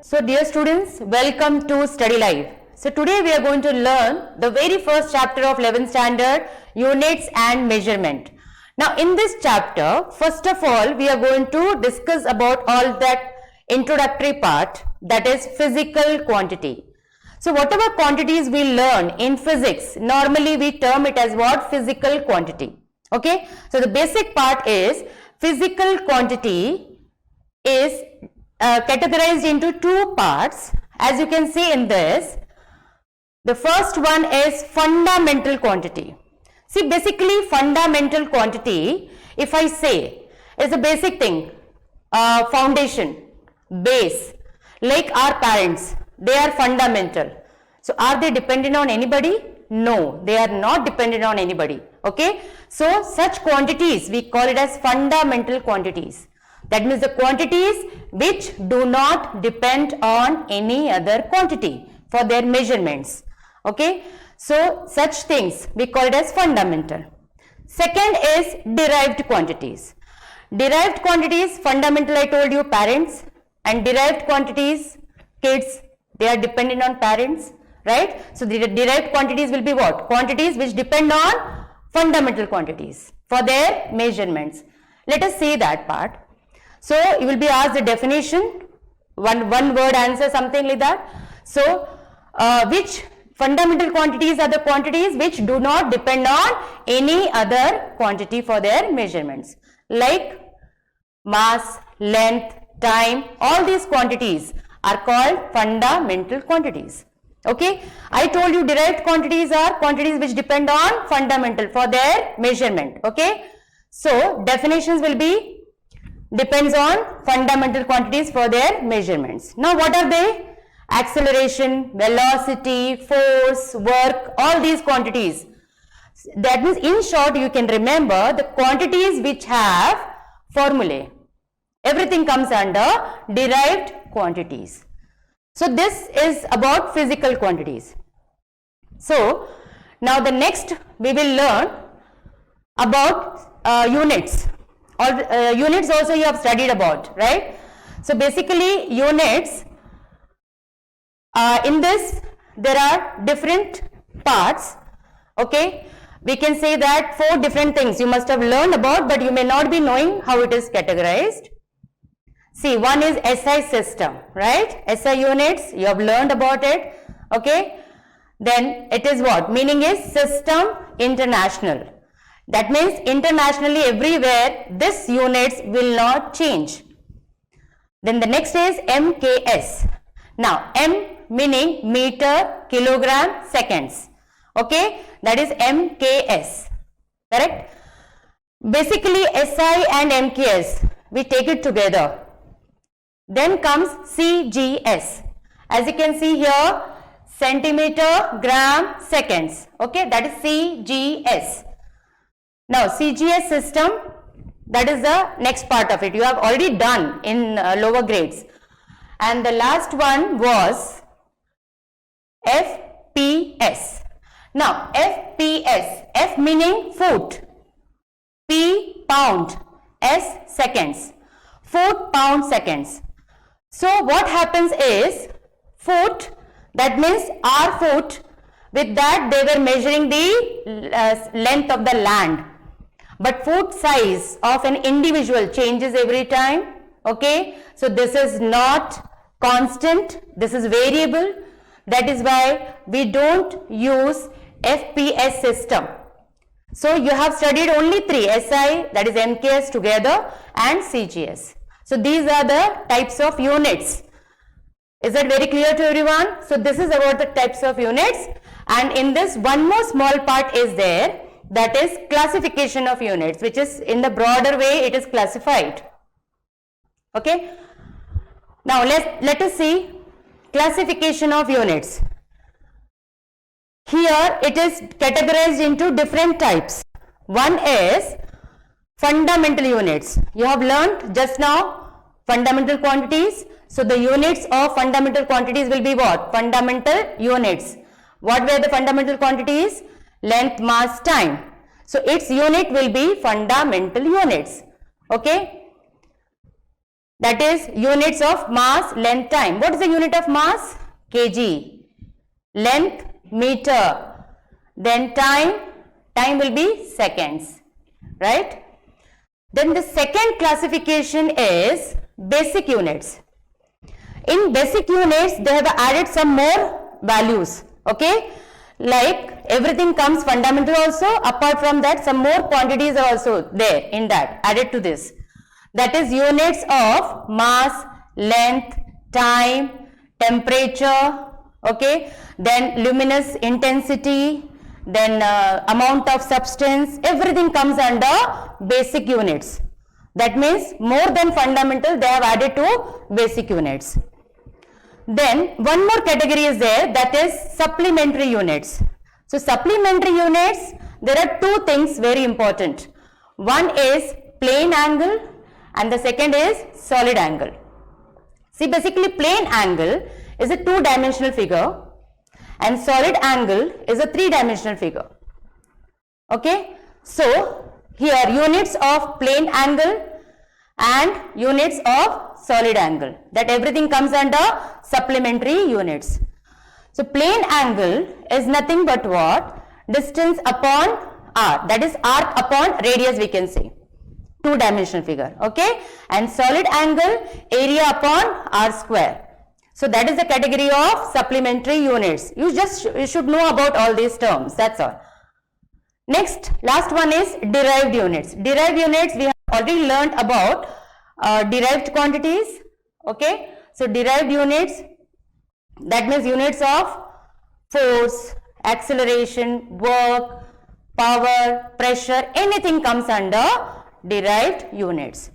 So dear students, welcome to Study Live. So today we are going to learn the very first chapter of 11th standard, units and measurement. Now in this chapter, first of all, we are going to discuss about all that introductory part, that is physical quantity. So whatever quantities we learn in physics, normally we term it as what? Physical quantity. Okay. So the basic part is physical quantity is categorized into two parts. As you can see in this, the first one is fundamental quantity. See, basically fundamental quantity, if I say, is a basic thing, foundation, base, like our parents, they are fundamental. So are they dependent on anybody? No, they are not dependent on anybody. Okay, so such quantities we call it as fundamental quantities. That means the quantities which do not depend on any other quantity for their measurements. Okay, so such things we call it as fundamental. Second is derived quantities. Derived quantities, fundamental I told you, parents, and derived quantities, kids, they are dependent on parents, right? So the derived quantities will be what? Quantities which depend on fundamental quantities for their measurements. Let us see that part. So you will be asked the definition, one word answer, something like that. So which fundamental quantities are the quantities which do not depend on any other quantity for their measurements, like mass, length, time, all these quantities are called fundamental quantities. Okay, I told you derived quantities are quantities which depend on fundamental for their measurement. Okay, so definitions will be depends on fundamental quantities for their measurements. Now what are they? Acceleration, velocity, force, work, all these quantities. That means in short you can remember the quantities which have formulae. Everything comes under derived quantities. So this is about physical quantities. So now the next we will learn about units. Units also you have studied about, right? So basically units, in this there are different parts. Okay, we can say that 4 different things you must have learned about, but you may not be knowing how it is categorized. See, one is SI system, right? SI units, you have learned about it. Okay, then it is what? Meaning is system international. That means internationally everywhere this units will not change. Then the next is MKS. Now M meaning meter, kilogram, seconds. Okay, that is MKS. Correct? Basically SI and MKS, we take it together. Then comes CGS. As you can see here, centimeter, gram, seconds. Okay, that is CGS. Now CGS system, that is the next part of it. You have already done in lower grades. And the last one was FPS. Now FPS, F meaning foot, P pound, S seconds, foot, pound, seconds. So what happens is foot, that means our foot, with that they were measuring the length of the land. But foot size of an individual changes every time. Okay, so this is not constant, this is variable. That is why we don't use FPS system. So you have studied only 3, SI, that is MKS together, and CGS. So these are the types of units. Is that very clear to everyone? So this is about the types of units, and in this one more small part is there, that is classification of units, which is in the broader way it is classified. Okay. Now let us see classification of units. Here it is categorized into different types. One is fundamental units. You have learnt just now fundamental quantities. So the units of fundamental quantities will be what? Fundamental units. What were the fundamental quantities? Length, mass, time. So its unit will be fundamental units. Okay. That is units of mass, length, time. What is the unit of mass? Kg. Length, meter. Then time will be seconds, right? Then the second classification is basic units. In basic units, they have added some more values, okay? Like everything comes fundamental also. Apart from that, some more quantities are also there in that, added to this. That is units of mass, length, time, temperature, okay? Then luminous intensity, then amount of substance, everything comes under basic units. That means more than fundamental, they have added to basic units. Then one more category is there, that is supplementary units. So supplementary units, there are two things very important. One is plane angle and the second is solid angle. See, basically plane angle is a two-dimensional figure and solid angle is a three-dimensional figure. Okay, so here units of plane angle and units of solid angle, that everything comes under supplementary units. So plane angle is nothing but what? Distance upon r, that is arc upon radius, we can say, two-dimensional figure, okay? And solid angle, area upon r square. So that is the category of supplementary units. You should know about all these terms, that's all. Next, last one is derived units. Derived units, we have already learned about derived quantities, okay? So derived units, that means units of force, acceleration, work, power, pressure, anything comes under derived units.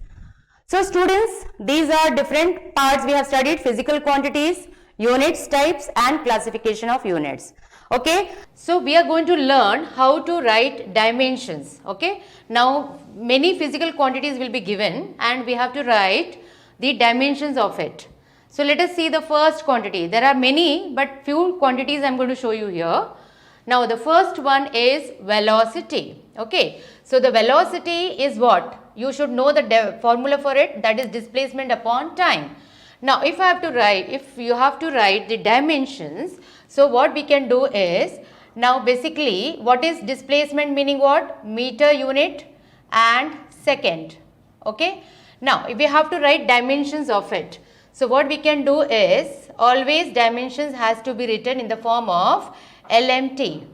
So students, these are different parts we have studied: physical quantities, units, types and classification of units. Okay, so we are going to learn how to write dimensions. Okay, now many physical quantities will be given and we have to write the dimensions of it. So let us see the first quantity. There are many but few quantities I am going to show you here. Now the first one is velocity. Okay, so the velocity is what? You should know the formula for it, that is displacement upon time. Now if you have to write the dimensions, so what we can do is, now basically what is displacement, meaning what? Meter unit and second. Okay, now if we have to write dimensions of it, so what we can do is, always dimensions has to be written in the form of LMT,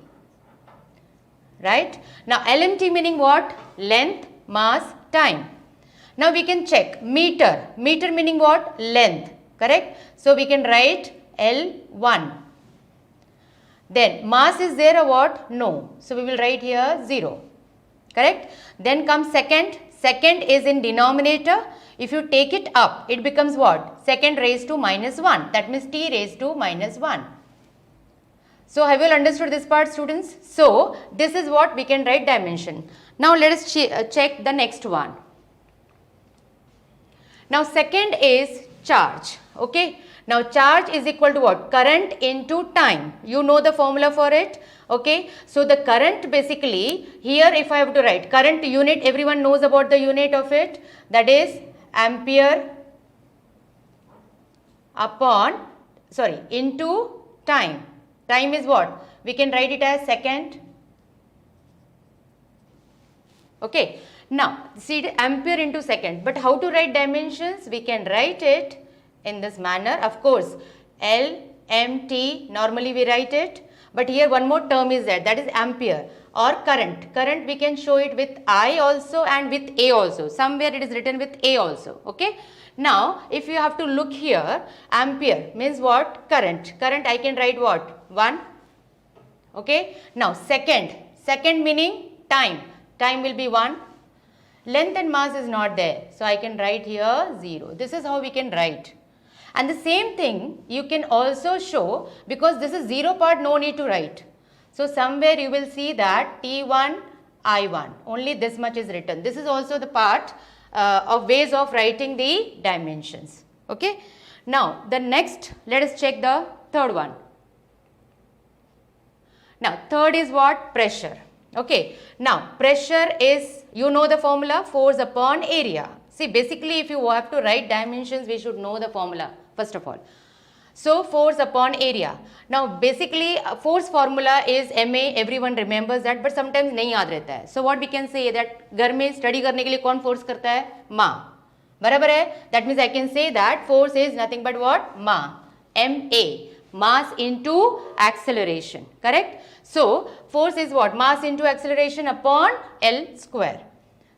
right? Now LMT meaning what? Length, mass, time. Now we can check meter. Meter meaning what? Length, correct? So we can write L1. Then mass is there or what? No. So we will write here 0, correct? Then comes second. Second is in denominator. If you take it up, it becomes what? Second raised to minus 1. That means t raised to minus 1. So have you all understood this part, students? So this is what we can write dimension. Now let us check the next one. Now second is charge. Okay. Now charge is equal to what? Current into time. You know the formula for it. Okay. So the current, basically here if I have to write current unit, everyone knows about the unit of it. That is ampere upon, into time. Time is what? We can write it as second. Okay. Now see the ampere into second. But how to write dimensions? We can write it in this manner. Of course, LMT normally we write it. But here one more term is there, that is ampere or current. Current we can show it with I also and with A also. Somewhere it is written with A also. Okay. Now if you have to look here, ampere means what? Current. Current I can write what? 1. Okay. Now second. Second meaning time. Time will be 1. Length and mass is not there. So I can write here 0. This is how we can write. And the same thing you can also show, because this is 0 part, no need to write. So somewhere you will see that T1, I1, only this much is written. This is also the part of ways of writing the dimensions. Okay. Now the next, let us check the third one. Now third is what? Pressure. Okay. Now pressure is, you know the formula, force upon area. See, basically if you have to write dimensions, we should know the formula first of all. So force upon area. Now basically force formula is MA, everyone remembers that, but sometimes नहीं याद रहता है. So what we can say that घर में study करने के लिए कौन force करता है? माँ. बराबर है? That means I can say that force is nothing but what? माँ. MA. Mass into acceleration. Correct? So force is what? Mass into acceleration upon L square.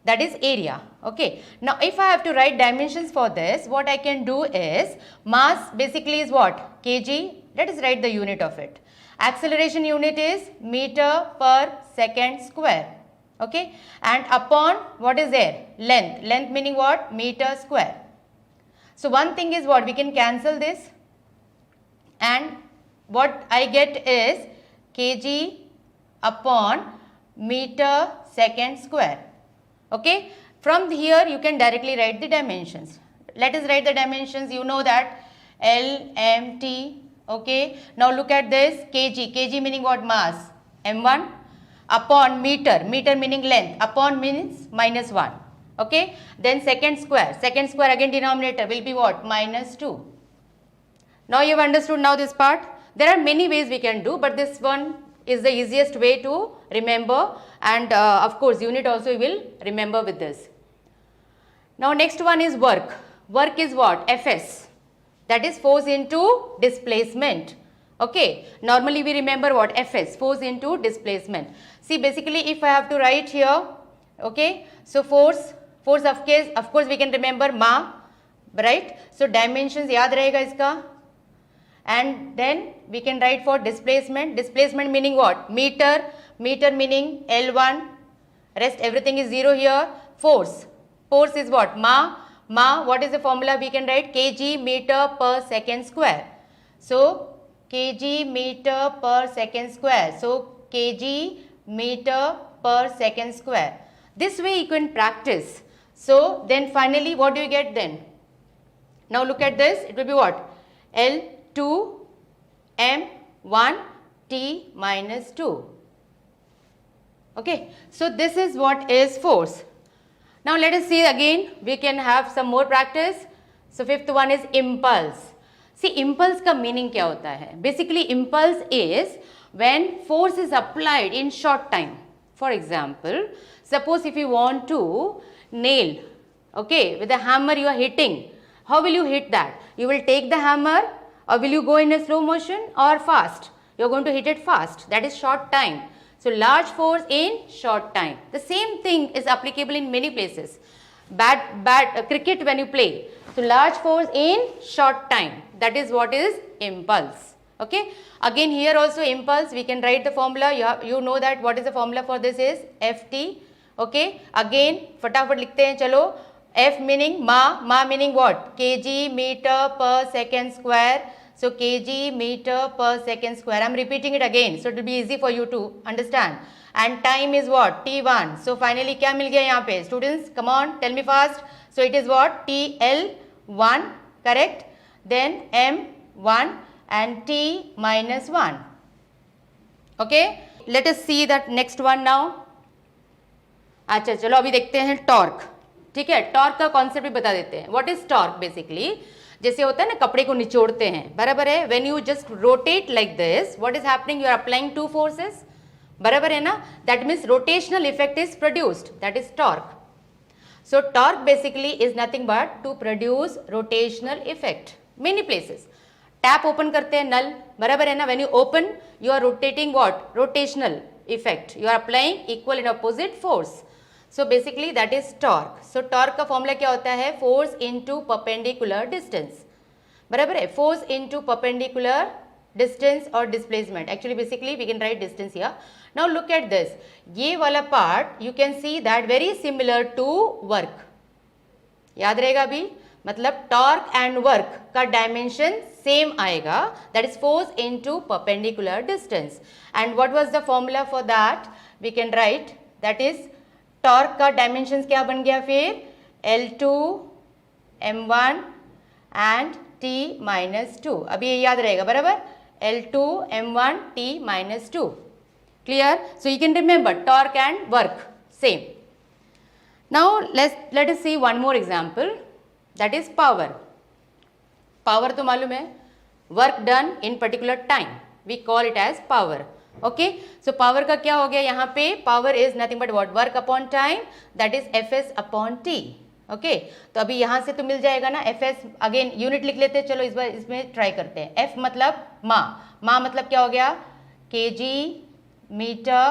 That is area. Okay. Now if I have to write dimensions for this, what I can do is mass basically is what? Kg. Let us write the unit of it. Acceleration unit is meter per second square. Okay. And upon what is there? Length. Length meaning what? Meter square. So one thing is what? We can cancel this. And what I get is kg upon meter second square. Okay. From here you can directly write the dimensions. Let us write the dimensions. You know that L, M, T. Okay. Now look at this kg. Kg meaning what? Mass. M1 upon meter. Meter meaning length. Upon means minus 1. Okay. Then second square. Second square again denominator will be what? Minus 2. Now you have understood now this part. There are many ways we can do, but this one is the easiest way to remember, and of course unit also you will remember with this. Now next one is work. Work is what? Fs. That is force into displacement. Okay. Normally we remember what? Fs. Force into displacement. See basically if I have to write here, okay. So force of course we can remember ma, right. So dimensions याद रहेगा इसका. And then we can write for displacement. Displacement meaning what? Meter. Meter meaning L1. Rest everything is 0 here. Force. Force is what? Ma. Ma. What is the formula we can write? Kg meter per second square. So kg meter per second square. So kg meter per second square. This way you can practice. So then finally what do you get then? Now look at this. It will be what? L2 M1 T minus 2. Okay. So this is what is force. Now let us see again. We can have some more practice. So fifth one is impulse. See impulse का meaning क्या होता है? Basically impulse is when force is applied in short time. For example, suppose if you want to nail, okay, with a hammer you are hitting. How will you hit that? You will take the hammer, or will you go in a slow motion or fast? You are going to hit it fast. That is short time. So large force in short time. The same thing is applicable in many places. Cricket when you play. So large force in short time. That is what is impulse. Okay. Again here also impulse. We can write the formula. You know that what is the formula for this is Ft. Okay. Again फटाफट लिखते हैं चलो. F meaning ma meaning what? Kg meter per second square. So kg meter per second square. I am repeating it again. So it will be easy for you to understand. And time is what? T1. So finally क्या मिल गया यहाँ पे? Students, come on, tell me fast. So it is what? TL1, correct? Then M1 and T minus 1. Okay? Let us see that next one now. अच्छा चलो अभी देखते हैं torque. ठीक है, टॉर्क का कॉन्सेप्ट भी बता देते हैं. What is torque? बेसिकली जैसे होता है ना कपड़े को निचोड़ते हैं, बराबर है. When you just rotate like this, what is happening? You are applying two forces, बराबर है ना. That means rotational effect is produced. That is torque. So torque basically is nothing but to produce rotational effect. Many places tap open करते हैं नल, बराबर है ना. When you open you are rotating what? Rotational effect. You are applying equal in opposite force. So basically that is torque. So torque का formula क्या होता है? Force into perpendicular distance. बराबर है? Force into perpendicular distance or displacement. Actually basically we can write distance here. Now look at this. ये वाला part you can see that very similar to work. याद रहेगा अभी? मतलब torque and work का dimension same आएगा. That is force into perpendicular distance. And what was the formula for that? We can write that is torque का dimensions क्या बन गया फिर? L2 M1 and T minus 2. अभी ये याद रहेगा, बराबर. L2 M1 T minus 2. Clear? So you can remember torque and work same. Now let us see one more example, that is power. Power तो मालूम है, work done in particular time, we call it as power. Okay, so power का क्या हो गया यहाँ पे, power is nothing but what, work upon time, that is Fs upon T. Okay तो अभी यहाँ से तो मिल जाएगा ना, Fs अगेन यूनिट लिख लेते हैं, चलो इस बार इसमें ट्राई करते हैं. F मतलब माँ मतलब क्या हो गया, kg मीटर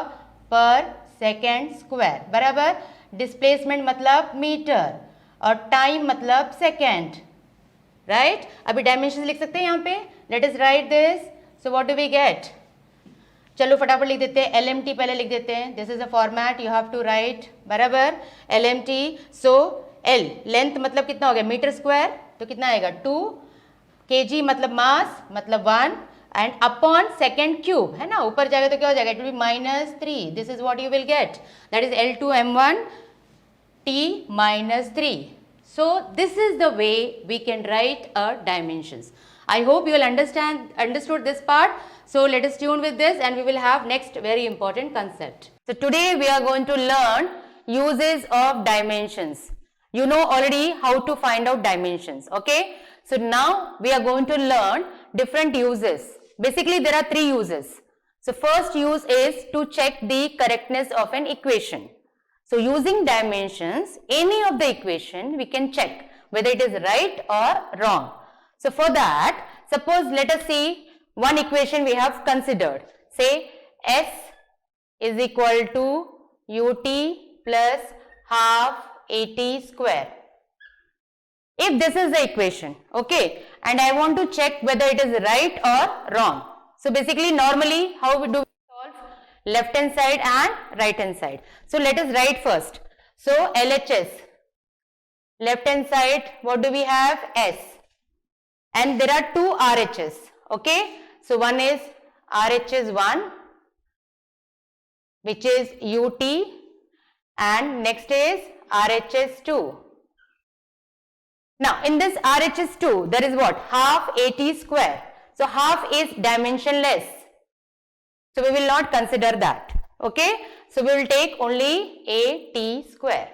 पर सेकेंड स्क्वायर, बराबर. डिस्प्लेसमेंट मतलब मीटर और टाइम मतलब सेकेंड, राइट. अभी डायमेंशन लिख सकते हैं यहाँ पे, let us write this. So what do we get, चलो फटाफट लिख देते हैं. LMT पहले लिख देते हैं, this is a format you have to write, बराबर. LMT. सो L लेंथ मतलब कितना हो गया, मीटर स्क्वायर, तो कितना आएगा 2. kg मतलब मास मतलब 1 एंड अपॉन सेकेंड क्यूब है ना, ऊपर जाएगा तो क्या हो जाएगा, it will be -3. This is what you will get, that is L2m1 T -3. So this is the way we can write our dimensions. I hope you will understood this part. So let us tune with this and we will have next very important concept. So today we are going to learn uses of dimensions. You know already how to find out dimensions, okay? So now we are going to learn different uses. Basically there are 3 uses. So first use is to check the correctness of an equation. So using dimensions, any of the equation we can check whether it is right or wrong. So for that, suppose let us see one equation we have considered. Say S is equal to ut plus half at square. If this is the equation, okay, and I want to check whether it is right or wrong. So basically normally how we do left hand side and right hand side. So let us write first. So LHS, left hand side what do we have, S, and there are 2 RHS, okay. So one is RHS1 which is UT and next is RHS2. Now in this RHS2 there is what, half AT square. So half is dimensionless, so we will not consider that, okay. So we will take only AT square.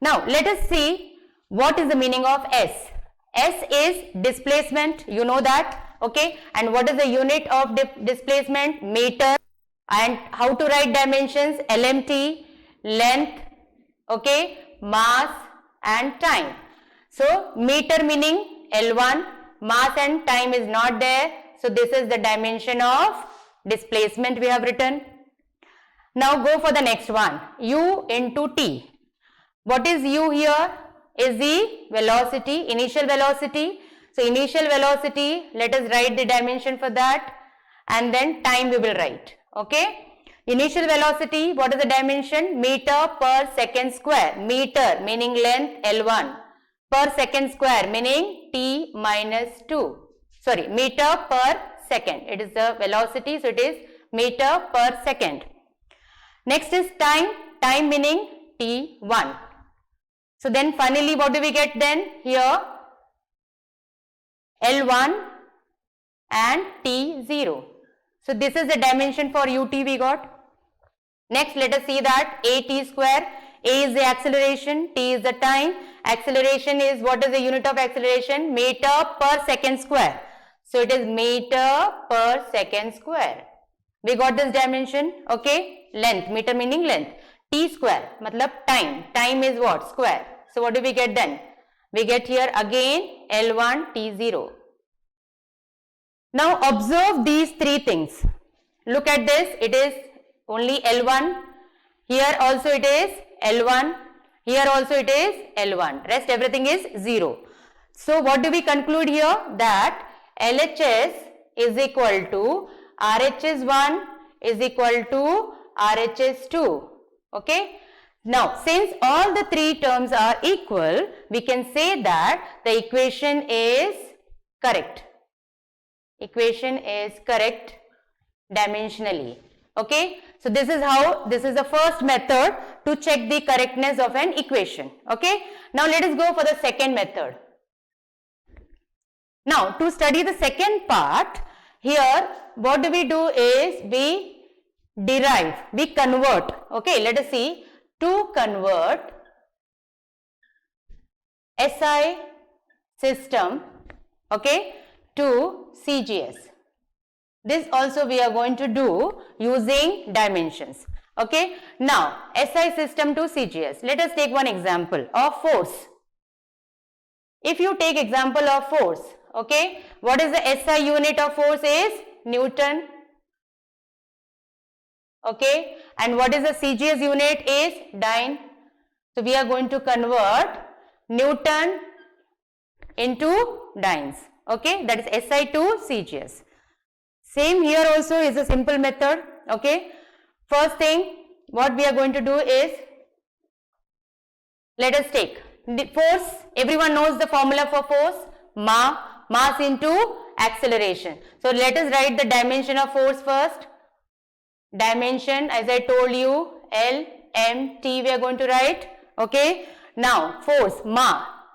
Now let us see what is the meaning of S. S is displacement, you know that, okay. And what is the unit of displacement, meter. And how to write dimensions, LMT, length, okay, mass and time. So meter meaning L1, mass and time is not there, so this is the dimension of displacement we have written. Now go for the next one, U into T. What is U here? Is the velocity, initial velocity. So initial velocity, let us write the dimension for that, and then time we will write, okay. Initial velocity, what is the dimension, meter per second square. Meter meaning length L1, per second square meaning T minus 2, sorry, meter per second, it is the velocity, so it is meter per second. Next is time, time meaning T1. So then finally what do we get then here, L1 and T0. So this is the dimension for UT we got. Next let us see that AT square, A is the acceleration, T is the time. Acceleration is, what is the unit of acceleration, meter per second square. So it is meter per second square. We got this dimension, okay. Length, meter meaning length. T square matlab time, time is what, square. So what do we get then, we get here again L1 T0. Now observe these 3 things. Look at this, it is only L1, here also it is L1, here also it is L1, rest everything is 0. So what do we conclude here, that LHS is equal to RHS1 is equal to RHS2, okay. Now since all the 3 terms are equal, we can say that the equation is correct. Equation is correct dimensionally, okay. So this is how, this is the first method to check the correctness of an equation, okay. Now let us go for the second method. Now to study the second part, here what do we do is we derive, we convert, okay. Let us see, to convert SI system, okay, to CGS. This also we are going to do using dimensions. Okay, now SI system to CGS. Let us take one example of force. If you take example of force, okay, what is the SI unit of force is Newton, okay, and what is the CGS unit is dyne. So we are going to convert Newton into dynes, okay, that is SI to CGS. Same here also is a simple method, okay. First thing what we are going to do is, let us take the force. Everyone knows the formula for force, mass into acceleration. So let us write the dimension of force first. Dimension, as I told you, L, M, T we are going to write, okay. Now force,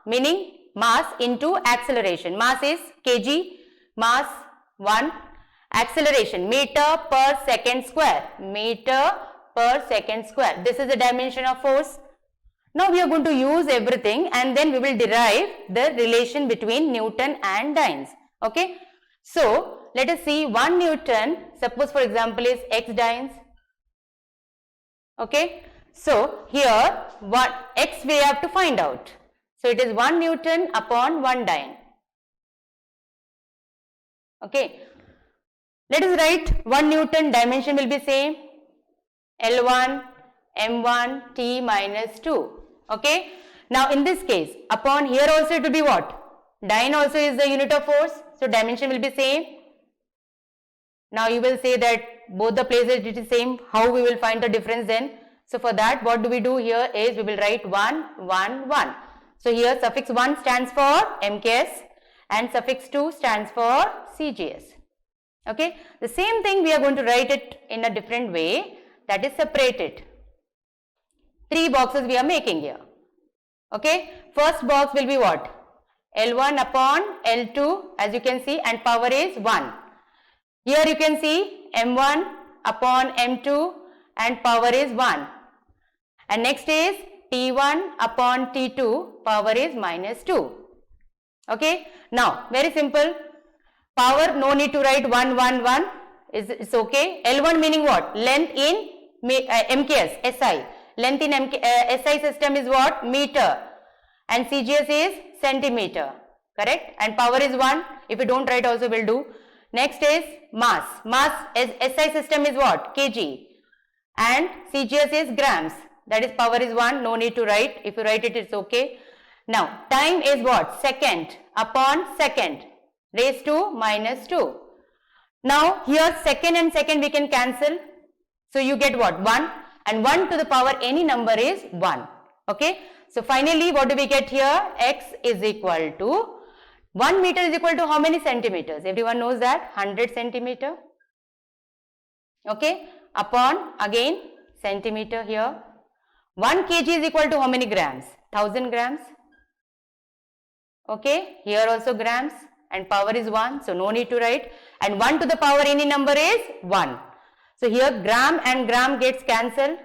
meaning mass into acceleration. Mass is kg, mass 1, acceleration meter per second square, meter per second square. This is the dimension of force. Now we are going to use everything and then we will derive the relation between Newton and dynes, okay. So let us see 1 Newton, suppose for example is x dynes, okay. So here what x we have to find out. So it is 1 Newton upon 1 dyne, okay. Let us write 1 Newton, dimension will be same, L1, M1, T minus 2, okay. Now in this case, upon here also it will be what? Dyne also is the unit of force, so dimension will be same. Now you will say that both the places it is same, how we will find the difference then? So for that what do we do here is we will write 1, 1, 1. So here suffix 1 stands for MKS and suffix 2 stands for CGS. Okay, the same thing we are going to write it in a different way, that is separated. 3 boxes we are making here. Okay, first box will be what? L1 upon L2, as you can see, and power is 1. Here you can see M1 upon M2 and power is 1. And next is T1 upon T2, power is minus 2. Okay, now very simple. Power, no need to write 1, 1, 1, it's okay. L1 meaning what? Length in MKS, SI. Length in SI system is what? Meter. And CGS is centimeter, correct? And power is 1. If you don't write also will do. Next is mass. Mass is SI system is what? Kg. And CGS is grams. That is power is 1. No need to write. If you write it, it's okay. Now time is what? Second upon second, raised to minus 2. Now here second and second we can cancel. So you get what? 1, and 1 to the power any number is 1. Okay. So finally what do we get here? X is equal to 1 meter is equal to how many centimeters? Everyone knows that, 100 centimeter. Okay. Upon again centimeter here. 1 kg is equal to how many grams? 1000 grams. Okay. Here also grams. And power is 1, so no need to write, and 1 to the power any number is 1. So here gram and gram gets cancelled.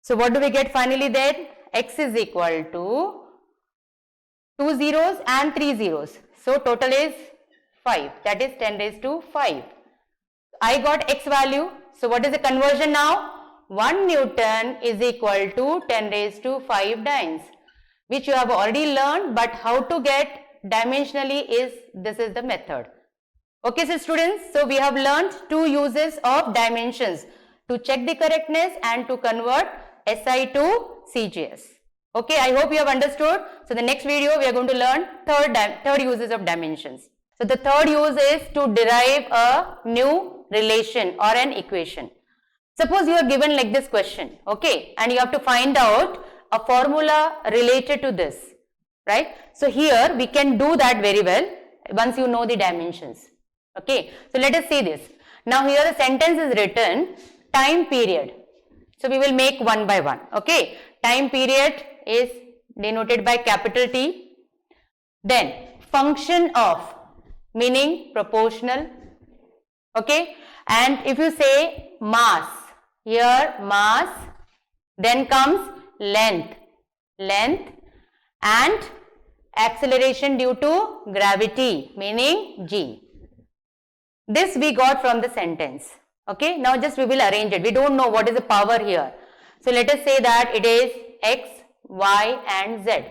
So what do we get finally then? X is equal to 2 zeros and 3 zeros. So total is 5, that is 10 raised to 5. I got X value. So what is the conversion now? 1 Newton is equal to 10 raised to 5 dynes, which you have already learned, but how to get dimensionally is, this is the method. Okay, so students, so we have learned 2 uses of dimensions to check the correctness and to convert SI to CGS. Okay, I hope you have understood. So the next video we are going to learn third uses of dimensions. So the third use is to derive a new relation or an equation. Suppose you are given like this question, okay, and you have to find out a formula related to this. Right? So here we can do that very well once you know the dimensions. Okay. So let us see this. Now here the sentence is written time period. So we will make one by one. Okay. Time period is denoted by capital T. Then function of, meaning proportional. Okay. And if you say mass, here mass, then comes length, and acceleration due to gravity, meaning g. This we got from the sentence. Okay, now just we will arrange it. We don't know what is the power here. So let us say that it is x, y and z.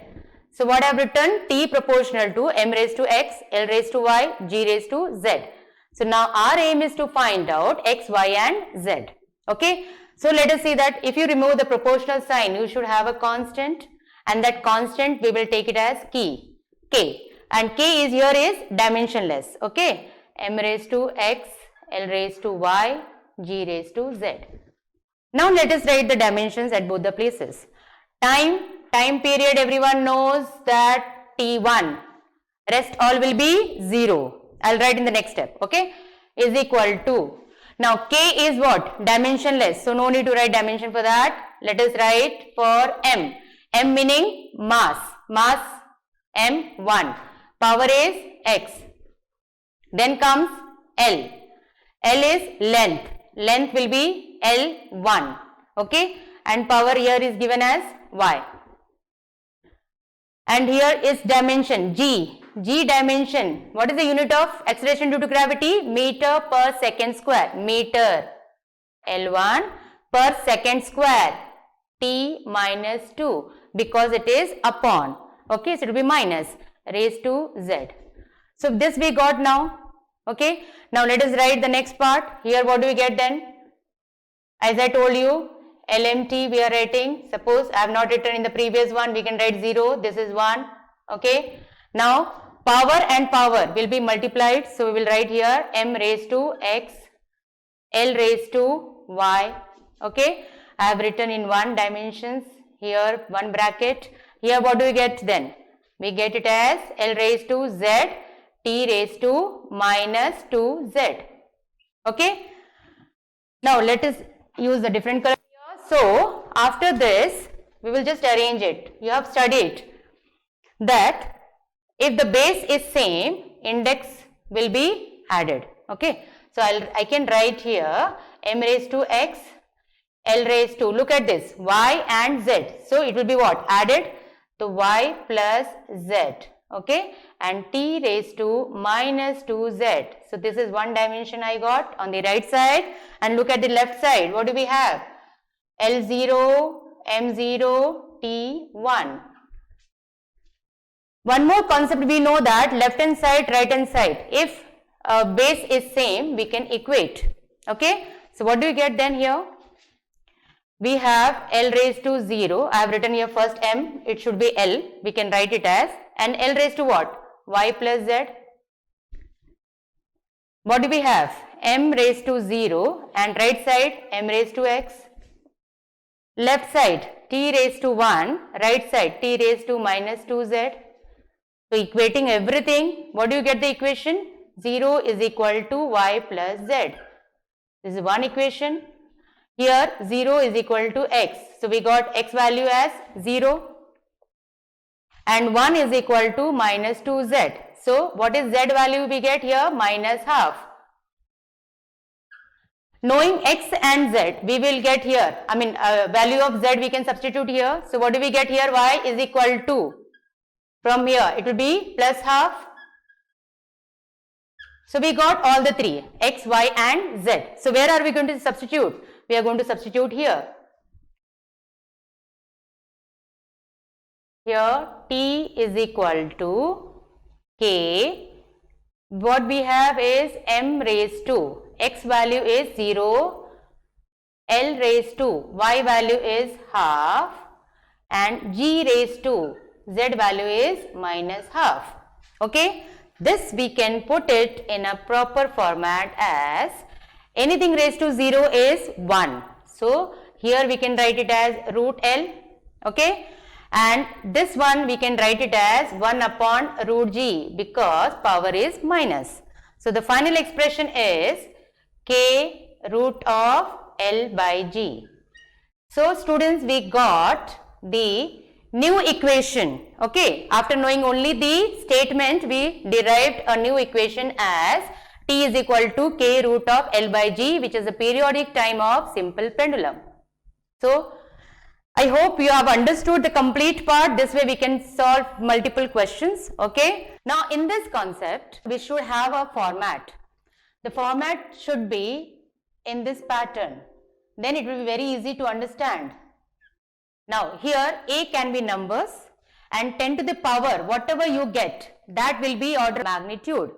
So what I have written, t proportional to m raised to x, l raised to y, g raised to z. So now our aim is to find out x, y and z. Okay, so let us see that if you remove the proportional sign, you should have a constant, and that constant we will take it as k, and k is here is dimensionless. Okay, m raised to x, l raised to y, g raised to z. Now let us write the dimensions at both the places. Time period, everyone knows that t1, rest all will be 0. I'll write in the next step. Okay, is equal to, now k is what? Dimensionless, so no need to write dimension for that. Let us write for m. M meaning mass m1, power is x. Then comes L is length will be L1. Okay, and power here is given as y. And here is dimension g dimension. What is the unit of acceleration due to gravity? Meter per second square. Meter, L1 per second square, t minus 2, because it is upon. Okay, so it will be minus raised to z. So this we got now. Okay, now let us write the next part. Here what do we get then? As I told you, LMT we are writing. Suppose I have not written in the previous one, we can write 0, this is 1. Okay, now power and power will be multiplied, so we will write here m raised to x, l raised to y. Okay, I have written in one dimensions, here one bracket. Here what do we get then? We get it as l raised to z, t raised to minus 2z. Okay, now let us use the different color here. So after this we will just arrange it. You have studied that if the base is same, index will be added. Okay, so I can write here m raised to x, l raised to, look at this, y and z. So it will be what? Added to y plus z. Okay, and t raised to minus 2z. So this is one dimension I got on the right side, and look at the left side. What do we have? L0, M0, T1. One more concept we know, that left hand side, right hand side, if base is same, we can equate. Okay, so what do we get then here? We have L raised to 0. I have written here first M, it should be L. We can write it as, and L raised to what? Y plus Z. What do we have? M raised to 0, and right side M raised to X. Left side T raised to 1, right side T raised to minus 2Z. So equating everything, what do you get the equation? 0 is equal to Y plus Z. This is one equation. Here 0 is equal to x. So we got x value as 0, and 1 is equal to minus 2z. So what is z value we get here? Minus half. Knowing x and z, we will get here, value of z we can substitute here. So what do we get here? Y is equal to, from here it will be plus half. So we got all the three, x, y and z. So where are we going to substitute? We are going to substitute here. Here t is equal to k. What we have is m raised to, x value is 0, l raised to, y value is half, and g raised to, z value is minus half. Okay, this we can put it in a proper format as anything raised to 0 is 1. So here we can write it as root L. Okay, and this one we can write it as 1 upon root G, because power is minus. So the final expression is k root of L by G. So students, we got the new equation. Okay, after knowing only the statement, we derived a new equation as t is equal to k root of L by G, which is the periodic time of simple pendulum. So I hope you have understood the complete part. This way we can solve multiple questions. Okay. Now in this concept, we should have a format. The format should be in this pattern. Then it will be very easy to understand. Now here A can be numbers and 10 to the power, whatever you get, that will be order of magnitude.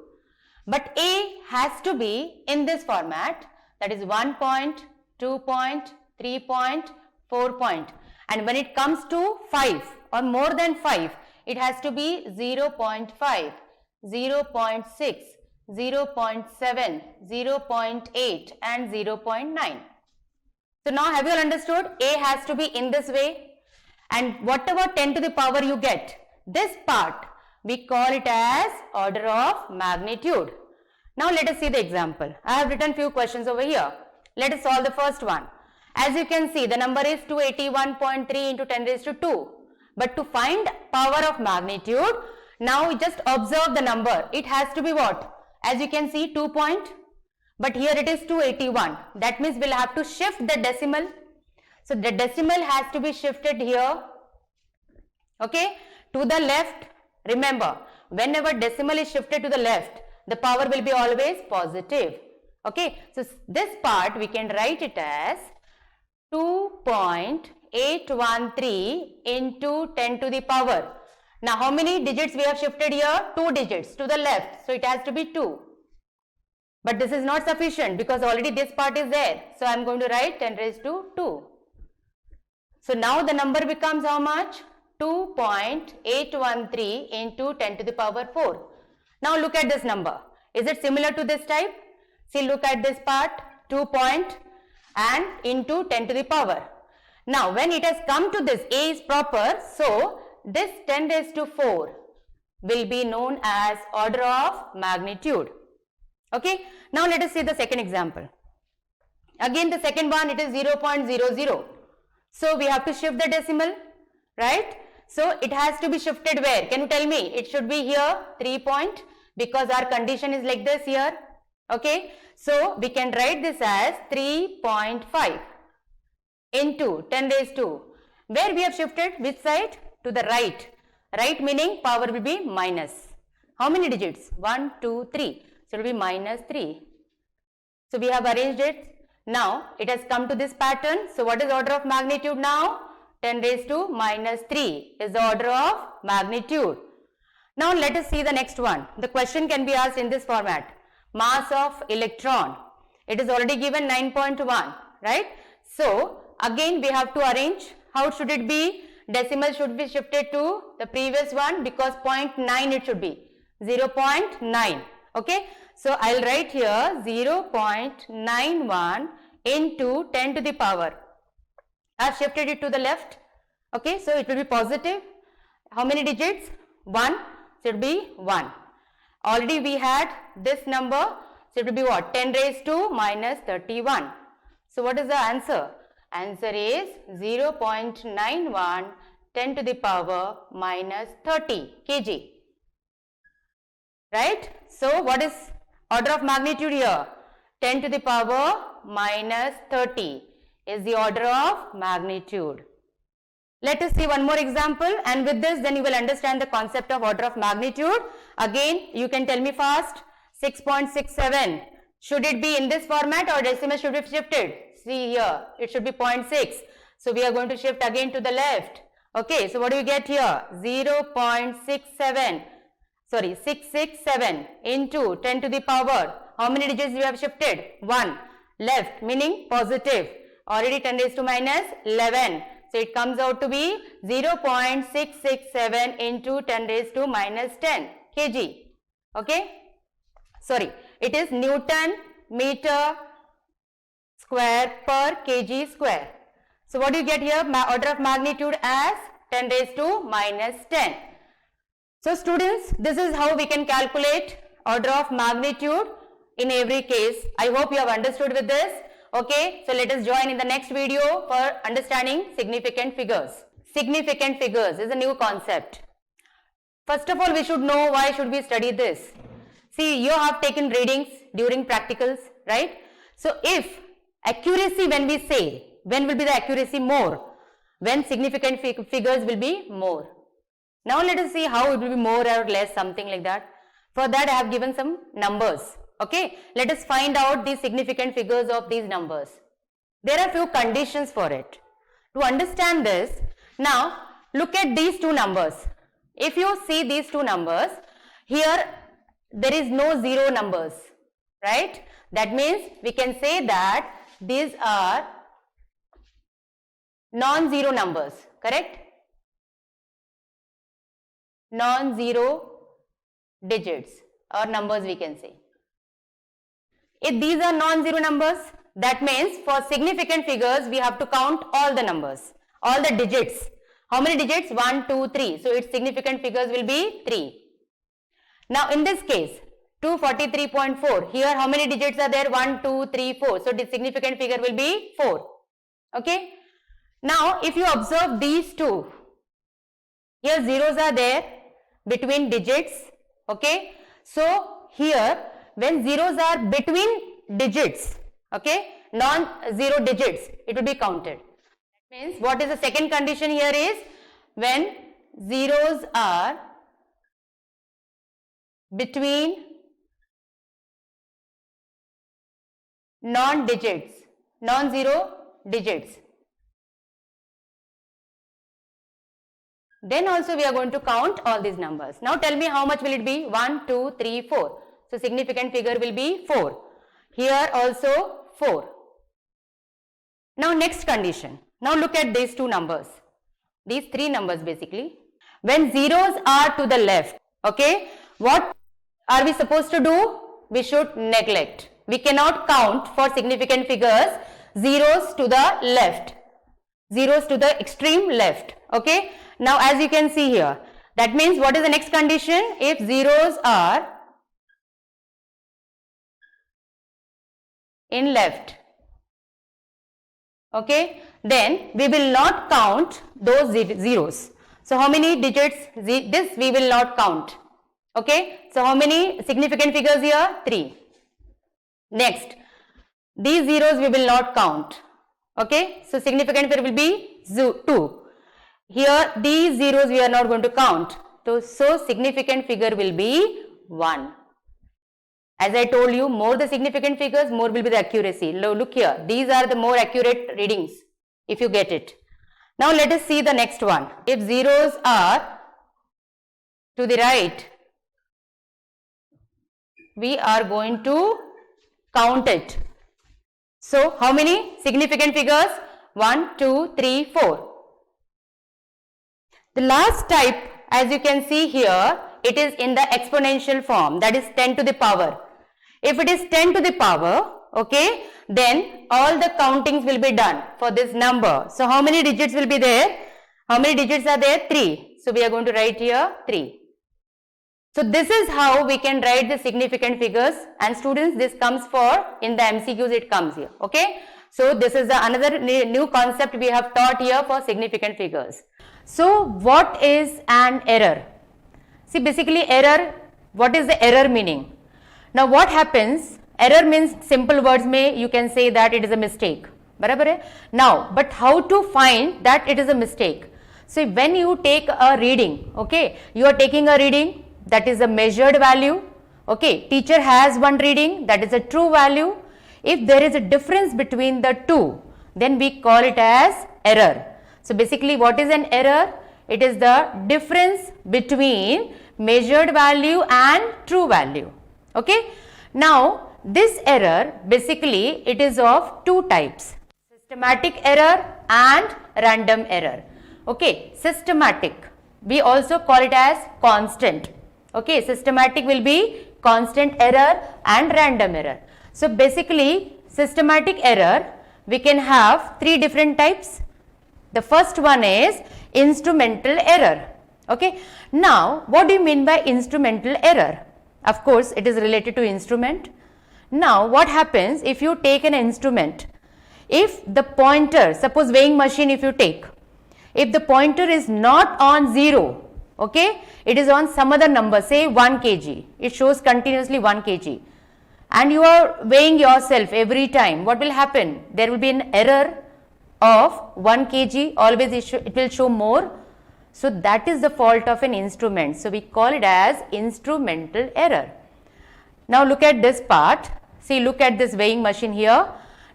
But A has to be in this format, that is 1 point, 2 point, 3 point, 4 point. And when it comes to 5 or more than 5, it has to be 0.5, 0.6, 0.7, 0.8 and 0.9. So now have you all understood? A has to be in this way, and whatever 10 to the power you get, this part we call it as order of magnitude. Now let us see the example. I have written few questions over here. Let us solve the first one. As you can see, the number is 281.3 into 10 raised to 2. But to find power of magnitude, now we just observe the number. It has to be what? As you can see, 2 point. But here it is 281. That means we'll have to shift the decimal. So the decimal has to be shifted here. Okay. To the left. Remember, whenever decimal is shifted to the left, the power will be always positive. Okay. So this part we can write it as 2.813 into 10 to the power. Now how many digits we have shifted here? 2 digits to the left. So it has to be 2. But this is not sufficient because already this part is there. So I am going to write 10 raised to 2. So now the number becomes how much? 2.813 into 10 to the power 4. Now look at this number. Is it similar to this type? See, look at this part, 2 point and into 10 to the power. Now when it has come to this, A is proper. So this 10 raised to 4 will be known as order of magnitude. Okay. Now let us see the second example. Again the second one, it is 0.00. So we have to shift the decimal, right? So it has to be shifted where? Can you tell me? It should be here 3 point because our condition is like this here. Okay. So we can write this as 3.5 into 10 raised to. Where we have shifted? Which side? To the right. Right meaning power will be minus. How many digits? 1, 2, 3. So it will be minus 3. So we have arranged it. Now it has come to this pattern. So what is order of magnitude now? 10 raised to minus 3 is the order of magnitude. Now let us see the next one. The question can be asked in this format. Mass of electron. It is already given 9.1, right? So again we have to arrange. How should it be? Decimal should be shifted to the previous one because 0.9 it should be. 0.9. Okay. So I'll write here 0.91 into 10 to the power. I've shifted it to the left. Okay. So it will be positive. How many digits? 1. So it will be 1. Already we had this number. So it will be what? 10 raised to minus 31. So what is the answer? Answer is 0.91 10 to the power minus 30 kg. Right? So what is order of magnitude here? 10 to the power minus 30 is the order of magnitude. Let us see one more example, and with this then you will understand the concept of order of magnitude. Again you can tell me fast. 6.67. Should it be in this format or decimal should be shifted? See here, it should be 0.6. So we are going to shift again to the left. Okay, so what do you get here? 0.67. Sorry, 667 into 10 to the power. How many digits you have shifted? 1. Left meaning positive. Already 10 raised to minus 11. So it comes out to be 0.667 into 10 raised to minus 10 kg. Okay. Sorry, it is Newton meter square per kg square. So what do you get here? Order of magnitude as 10 raised to minus 10. So students, this is how we can calculate order of magnitude in every case. I hope you have understood with this. Okay, so let us join in the next video for understanding significant figures. Significant figures is a new concept. First of all, we should know why should we study this. See, you have taken readings during practicals, right? So if accuracy, when we say, when will be the accuracy more? when significant figures will be more. Now let us see how it will be more or less, something like that. For that I have given some numbers. Okay, let us find out the significant figures of these numbers. There are few conditions for it. To understand this, now look at these two numbers. If you see these two numbers, here there is no zero numbers, right? That means we can say that these are non-zero numbers, correct? Non-zero digits or numbers we can say. If these are non-zero numbers, that means for significant figures we have to count all the numbers, all the digits. How many digits? 1, 2, 3. So its significant figures will be 3. Now in this case, 243.4. Here how many digits are there? 1, 2, 3, 4. So the significant figure will be 4. Okay. Now if you observe these two, here zeros are there between digits. Okay. So here when zeros are between digits, okay, non-zero digits, it will be counted. That means what is the second condition here is when zeros are between non-digits, non-zero digits, then also we are going to count all these numbers. Now tell me how much will it be? 1, 2, 3, 4. So significant figure will be 4. Here also 4. Now next condition. Now look at these two numbers. These three numbers basically. When zeros are to the left, okay, what are we supposed to do? We should neglect. We cannot count for significant figures zeros to the left. Zeros to the extreme left. Okay. Now as you can see here, that means what is the next condition? If zeros are in left, okay, then we will not count those zeros. So how many digits? This we will not count. Okay. So how many significant figures here? 3. Next, these zeros we will not count. Okay. So significant figure will be 2. Here these zeros we are not going to count. So significant figure will be 1. As I told you, more the significant figures, more will be the accuracy. Look here, these are the more accurate readings if you get it. Now let us see the next one. If zeros are to the right, we are going to count it. So how many significant figures? 1, 2, 3, 4. The last type, as you can see here, it is in the exponential form, that is 10 to the power. If it is 10 to the power, okay, then all the countings will be done for this number. So how many digits will be there? How many digits are there? 3. So we are going to write here 3. So this is how we can write the significant figures, and students, this comes for in the MCQs, it comes here. Okay. So this is another new concept we have taught here for significant figures. So what is an error? See, basically error, what is the error meaning? Now what happens? Error means, simple words may you can say that it is a mistake. Barabar hai? Now, but how to find that it is a mistake? So when you take a reading, okay, you are taking a reading, that is a measured value. Okay, teacher has one reading, that is a true value. If there is a difference between the two, then we call it as error. So basically what is an error? It is the difference between measured value and true value. Okay. Now this error, basically it is of two types: systematic error and random error. Okay, systematic, we also call it as constant. Okay, systematic will be constant error and random error. So basically systematic error, we can have three different types. The first one is instrumental error. Okay. Now what do you mean by instrumental error? Of course it is related to instrument. Now what happens if you take an instrument, if the pointer, suppose weighing machine if you take, if the pointer is not on 0, okay, it is on some other number, say 1 kg, it shows continuously 1 kg, and you are weighing yourself every time, what will happen? There will be an error of 1 kg, always it will show more. So that is the fault of an instrument. So we call it as instrumental error. Now look at this part. See, look at this weighing machine here.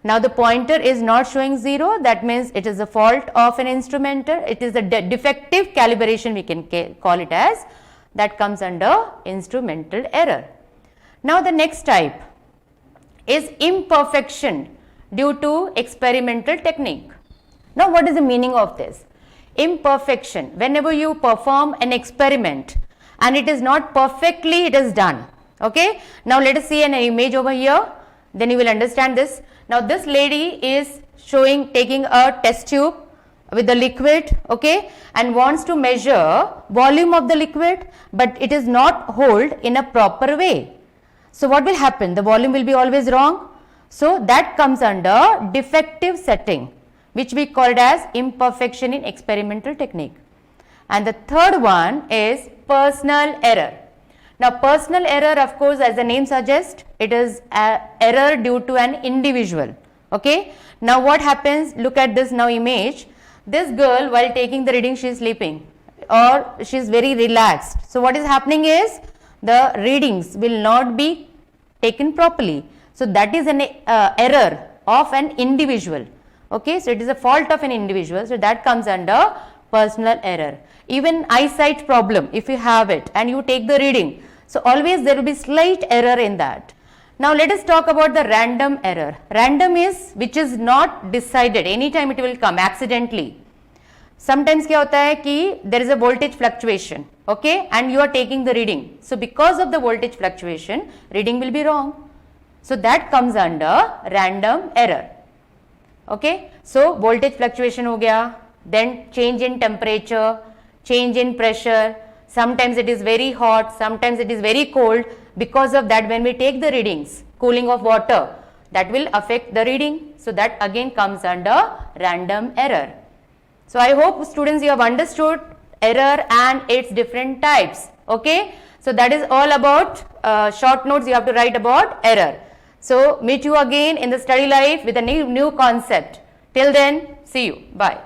Now the pointer is not showing 0. That means it is a fault of an instrumenter. It is a defective calibration, we can call it as. That comes under instrumental error. Now the next type is imperfection due to experimental technique. Now what is the meaning of this? Imperfection, whenever you perform an experiment and it is not perfectly it is done. Okay. Now let us see an image over here, then you will understand this. Now this lady is taking a test tube with the liquid, okay, and wants to measure volume of the liquid, but it is not hold in a proper way. So what will happen? The volume will be always wrong. So that comes under defective setting, which we call it as imperfection in experimental technique. And the third one is personal error. Now personal error, of course, as the name suggests, it is an error due to an individual. Okay. Now what happens? Look at this now image. This girl, while taking the reading, she is sleeping or she is very relaxed. So what is happening is the readings will not be taken properly. So that is an error of an individual. Okay, so it is a fault of an individual. So that comes under personal error. Even eyesight problem, if you have it and you take the reading, so always there will be slight error in that. Now let us talk about the random error. Random is which is not decided, anytime it will come accidentally. Sometimes क्या होता है कि there is a voltage fluctuation, okay, and you are taking the reading. So because of the voltage fluctuation, reading will be wrong. So that comes under random error. Okay, so voltage fluctuation हो गया, then change in temperature, change in pressure. Sometimes it is very hot, sometimes it is very cold. Because of that, when we take the readings, cooling of water, that will affect the reading. So that again comes under random error. So I hope students you have understood error and its different types. Okay, so that is all about short notes you have to write about error. So meet you again in the study life with a new concept. Till then, see you. Bye.